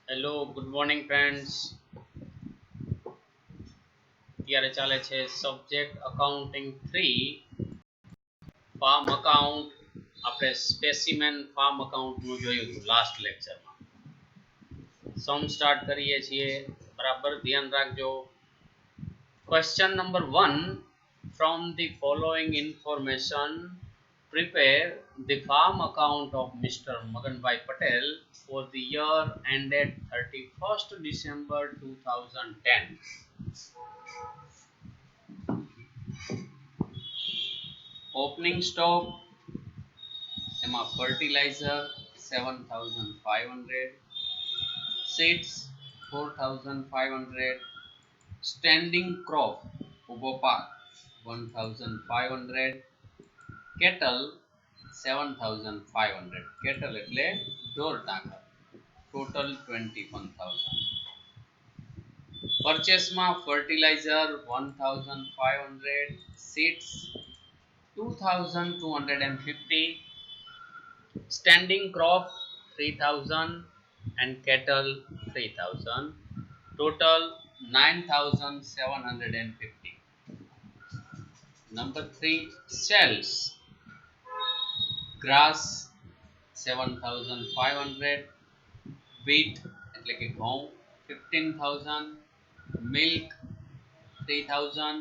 Hello good morning friends. અત્યારે ચાલે છે સબ્જેક્ટ અકાઉન્ટિંગ 3 ફાર્મ અકાઉન્ટ. આપણે સ્પેસિમેન ફાર્મ અકાઉન્ટ નું જોયું હતું લાસ્ટ લેક્ચરમાં. સમ સ્ટાર્ટ કરીએ છીએ, બરાબર ધ્યાન રાખજો. Question number 1, from the following information prepare the farm account of Mr. Maganbhai Patel for the year ended 31st December 2010. Opening stock એમાં fertilizer 7500, seeds 4500, standing crop ઊભો પાક 1500, cattle 7500. cattle એટલે ઢોર ઢાંખર, total 21000. purchase માં fertilizer 1500, seeds 2250, standing crop 3000 and cattle 3000, total 9750. Number 3, sales grass 7500, wheat એટલે કે ઘઉં 15000, milk 3000,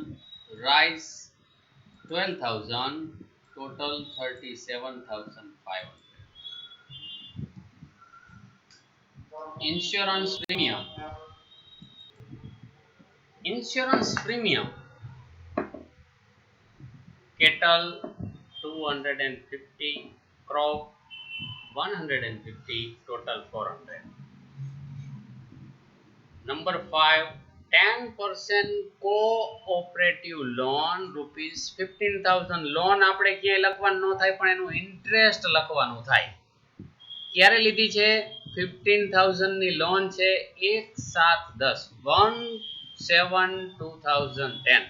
rice 12,000, total 37,500. Insurance premium. Insurance premium. Cattle 250, crop 150, total 400. Number 5, 10% cooperative loan rupees 15,000. Loan આપણે ક્યાંય લખવાનું ન થાય, પણ એનું ઇન્ટરેસ્ટ લખવાનું થાય. ક્યારે લીધી છે? 15,000 ની લોન છે 1/7/10, 1/7/2010.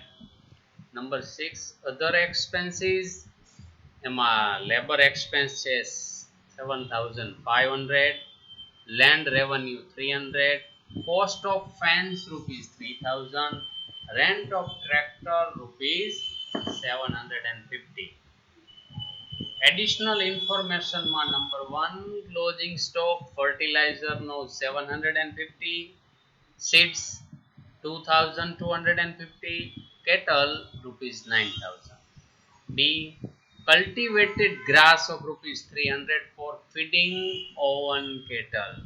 નંબર 6, અધર એક્સપેન્સીસ એમાં લેબર એક્સપેન્સ છે 7500, land revenue 300, cost of fence rupees 3000, rent of tractor rupees 750. additional information માં number 1, closing stock fertilizer નો 750, seeds 2250, cattle rupees 9000. B, cultivated grass of rupees 300 for feeding oven cattle.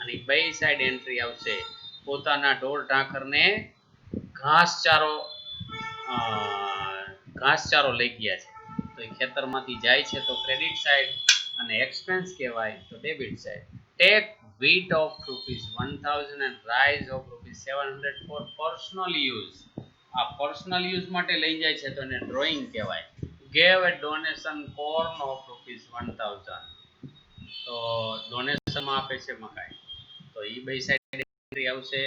અને બે side entry આવશે, પોતાના ઢોર ઢાંખરને ઘાસચારો લઈ ગયા છે, તો એ ખેતરમાંથી જાય છે તો ક્રેડિટ સાઈડ, અને એક્સપેન્સ કહેવાય તો debit side. Take wheat of rupees 1000 and rice of rupees 700 for personal use. આ પર્સનલ યુઝ માટે લઈ જાય છે તો એને ડ્રોઈંગ કહેવાય. gave a donation corn of rupees 1000, તો ડોનેશનમાં આપે છે મકાઈ, તો એ બે સાઈડ એન્ટ્રી આવશે.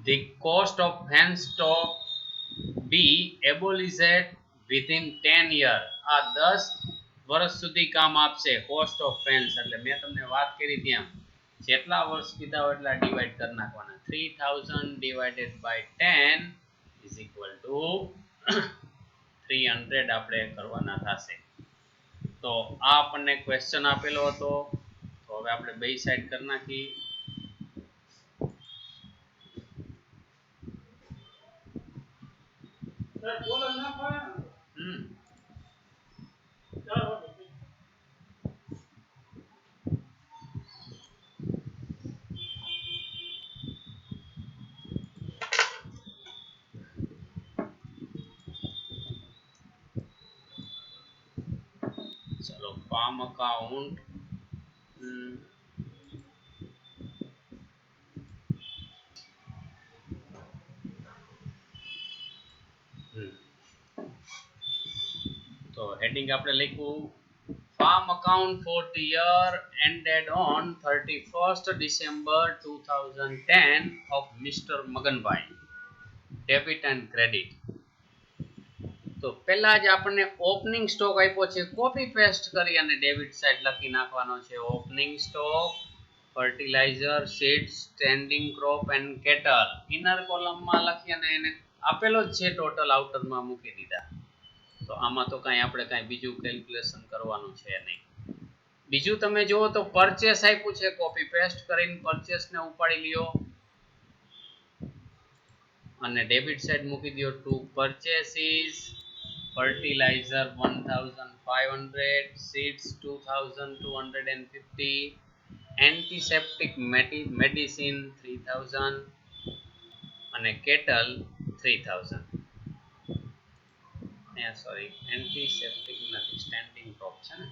the cost of fence stock B abolished within 10 year. આ 10 વર્ષ સુધી કામ આપશે. cost of fence એટલે મેં તમને વાત કરી ત્યાં જેટલા વર્ષ કીધા હોય એટલા ડિવાઈડ કરી નાખવાના. 3000 divided by 10 is equal to 300 આપણે કરવાના થશે. તો આ આપણને ક્વેશ્ચન આપેલો હતો, તો હવે આપણે બે સાઈડ કરી નાખી. ચલો farm account. તો હેડિંગ આપણે લખ્યું farm account for the year ended on 31st December 2010 of Mr. Maganbhai, debit and credit. તો પહેલા જ આપણને ઓપનિંગ સ્ટોક આપ્યો છે, કોપી પેસ્ટ કરી અને ડેબિટ સાઇડ લખી નાખવાનો છે. Opening stock, fertilizer, seeds, standing crop and cattle inner કોલમમાં લખી અને એને આપેલો જ છે ટોટલ આઉટરમાં મૂકી દીધા. તો આમાં તો આપણે કાંઈ બીજું કેલ્ક્યુલેશન કરવાનું છે નહીં. બીજું તમે જુઓ તો પરચેસ આપ્યું છે, કોપી પેસ્ટ કરીને પરચેસને ઉપાડી લ્યો અને ડેબિટ સાઇડ મૂકી દો. To purchases, fertilizer 1500, seeds 2250, antiseptic medicine 3000 અને cattle 3000. સોરી, એન્ટીસેપ્ટિક નથી, સ્ટેન્ડિંગ ક્રોપ છે ને.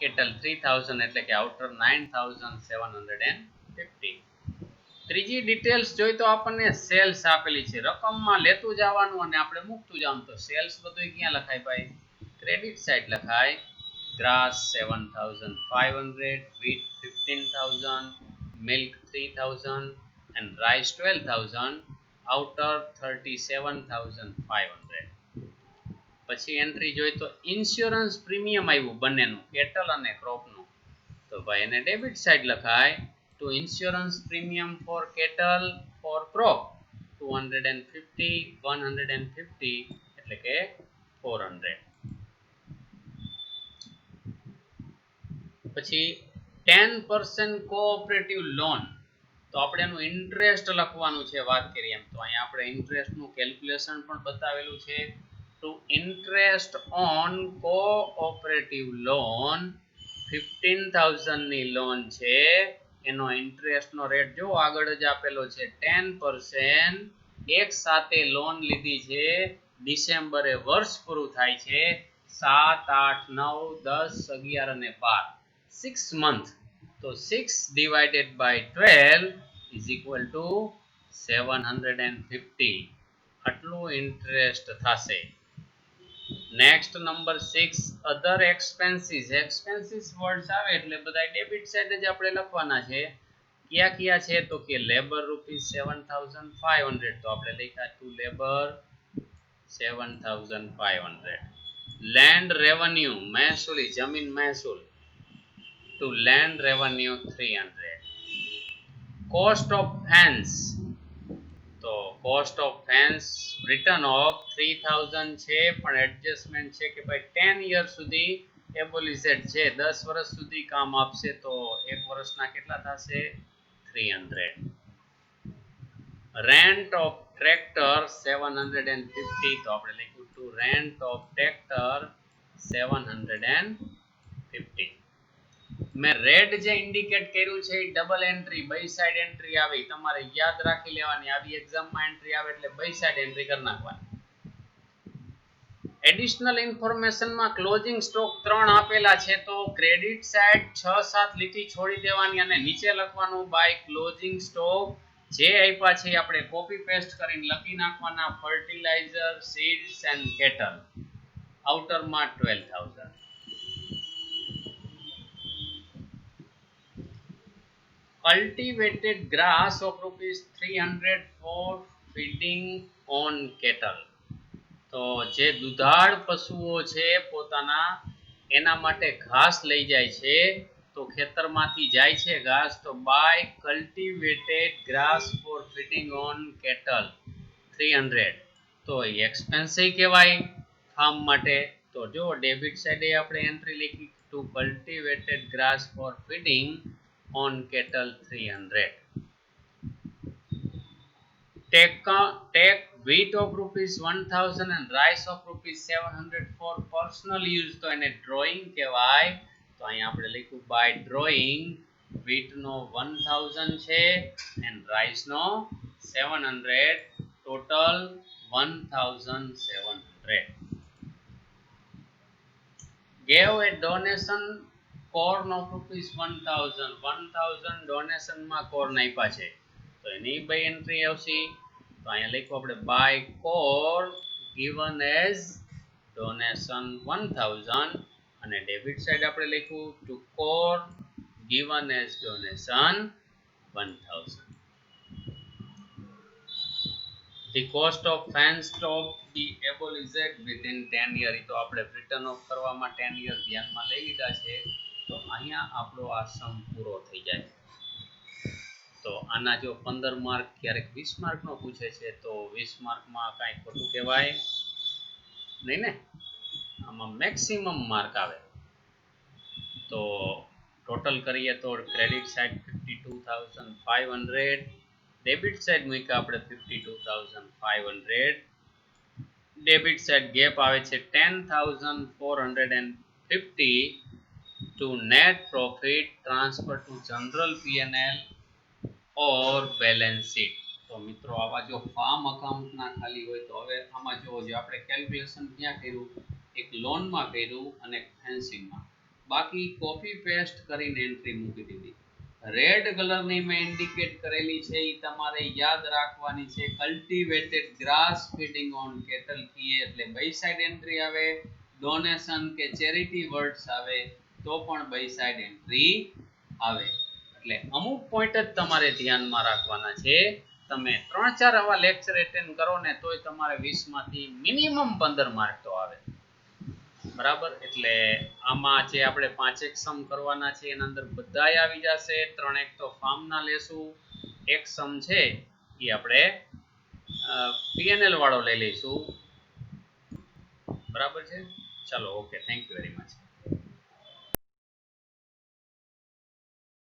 કેટલ 3000 એટલે કે આઉટર 9750. ત્રીજી ડિટેલ્સ જોઈ તો આપણને સેલ્સ આપેલી છે, રકમમાં લેતું જવાનું અને આપણે મૂકતું જવાનું. તો સેલ્સ બધું ક્યાં લખાય ભાઈ? ક્રેડિટ સાઇડ લખાય. Grass 7500, wheat 15000, milk 3000 and rice 12000, outer 37500. પછી એન્ટ્રી જોઈ તો ઇન્સ્યોરન્સ પ્રીમિયમ આવ્યું બંનેનું, કેટલ અને ક્રોપનું. તો ભાઈ એને ડેબિટ સાઇડ લખાય. To insurance premium for cattle for crop 250, 150 એટલે કે 400. પછી 10% કોઓપરેટિવ લોન, તો આપણે એનું ઇન્ટરેસ્ટ લખવાનું છે. વાત કરીએ એમ તો અહીંયા આપણે ઇન્ટરેસ્ટનું કેલ્ક્યુલેશન પણ બતાવેલું છે. To interest on cooperative loan 15000 ની લોન છે, એનો ઇન્ટરેસ્ટનો રેટ જો આગળ જ આપેલો છે 10%. એક સાથે લોન લીધી છે, ડિસેમ્બરે વર્ષ પૂરું થાય છે, 7, 8, 9, 10, 11 અને 12 6 month. તો 6 divided by 12 is equal to 750. આટલું ઇન્ટરેસ્ટ થશે. નેક્સ્ટ નંબર 6, અધર એક્સપેન્સીસ. એક્સપેન્સીસ વર્ડ્સ આવે એટલે બધા ડેબિટ સાઇડ જ આપણે લખવાના છે. ક્યાં છે તો કે લેબર ₹7500, તો આપણે લખ્યા ટુ લેબર 7500. લેન્ડ રેવન્યુ, મહેસૂલી જમીન મહેસૂલ, to land revenue 300. Cost of fence, તો cost of fence return of 3000 છે, પણ એડજસ્ટમેન્ટ છે કે ભાઈ 10 યર સુધી એબોલિસેટ છે, 10 વર્ષ સુધી કામ આપશે, તો એક વર્ષના કેટલા થશે? 300. રેન્ટ ઓફ ટ્રેક્ટર 750, તો આપણે લખ્યું ટુ રેન્ટ ઓફ ટ્રેક્ટર 750. મેં રેડ જે ઇન્ડિકેટ કર્યું છે એ ડબલ એન્ટ્રી, બે સાઈડ એન્ટ્રી આવી, તમારે યાદ રાખી લેવાની. આવી એક્ઝામમાં એન્ટ્રી આવે એટલે બે સાઈડ એન્ટ્રી કરી નાખવાની. એડિશનલ ઇન્ફોર્મેશનમાં ક્લોઝિંગ સ્ટોક 3 આપેલા છે, તો ક્રેડિટ સાઇડ 6-7 લીટી છોડી દેવાની અને નીચે લખવાનું બાય ક્લોઝિંગ સ્ટોક. જે આપ્યા છે આપણે કોપી પેસ્ટ કરીને લખી નાખવાના. ફર્ટિલાઇઝર, સીડ્સ એન્ડ કેટલ, આઉટરમાં 12000. cultivated grass of ₹300 for feeding on cattle. તો જે દુધાળ પશુઓ છે પોતાના એના માટે ઘાસ લઈ જાય છે, તો ખેતરમાંથી જાય છે ઘાસ, તો by cultivated grass for feeding on cattle 300. તો એક્સપેન્સ કહેવાય ફાર્મ માટે. તો જો ડેબિટ સાઇડે આપણે એન્ટ્રી લખી to cultivated grass for feeding on cattle 300. Take wheat of ₹1000 and rice of ₹700 for personal use, તો એને ડ્રોઈંગ કહેવાય. તો અહીંયા આપણે લખ્યું બાય ડ્રોઈંગ. wheat નો 1000 છે and rice નો 700, total 1700. gave a donation corn of ₹1000, 1000 donation માં corn આપ્યા છે, તો એની બે એન્ટ્રી આવશે. તો અહીંયા લખ્યું આપણે by corn given as donation 1000 અને ડેબિટ સાઇડ આપણે લખ્યું to corn given as donation 1000. The cost of fans stop the abolished within 10 year. તો આપણે રિટર્ન ઓફ કરવામાં 10 year ધ્યાનમાં લઈ લીધા છે તો અહીંયા આપણો આ સમ પૂરો થઈ જાય. તો આના જો 15 માર્ક ક્યારેક 20 માર્કનો પૂછે છે તો 20 માર્કમાં કાંઈ ખોટું કહેવાય નહીં ને, આમાં મેક્સિમમ માર્ક આવે. તો ટોટલ કરીએ તો ક્રેડિટ સાઇડ 52,500, ડેબિટ સાઇડ મૂક્યા આપણે 52,500, ડેબિટ સાઇડ ગેપ આવે છે 10,450 to net profit transfer to general P&L or balance sheet. તો મિત્રો આવા જો ફાર્મ અકાઉન્ટના ખાલી હોય તો હવે આમાં જો આપણે કેલ્ક્યુલેશન ક્યાં કર્યું, એક લોનમાં કર્યું અને એક ફેન્સિંગમાં, બાકી કોપી પેસ્ટ કરીને એન્ટ્રી મૂકી દીધી. રેડ કલરની મેં ઇન્ડિકેટ કરેલી છે એ તમારે યાદ રાખવાની છે. Cultivated grass feeding on cattle કીએ એટલે બાય સાઇડ એન્ટ્રી આવે, ડોનેશન કે ચેરિટી વર્ડ્સ આવે તો પણ બાય સાઇડ એન્ટ્રી આવે. એટલે અમુક પોઈન્ટ જ તમારે ધ્યાનમાં રાખવાના છે. તમે 3-4 આવા લેક્ચર એટેન્ડ કરો ને તોય તમારે 20 માંથી મિનિમમ 15 માર્ક તો આવે. બરાબર, એટલે આમાં જે આપણે 5 સમ કરવાના છે એના અંદર બધાય આવી જશે. 3 તો ફાર્મના લેશું, એક સમ છે એ આપણે P&L વાળો લઈ લઈશું. બરાબર છે, ચાલો okay, thank you very much.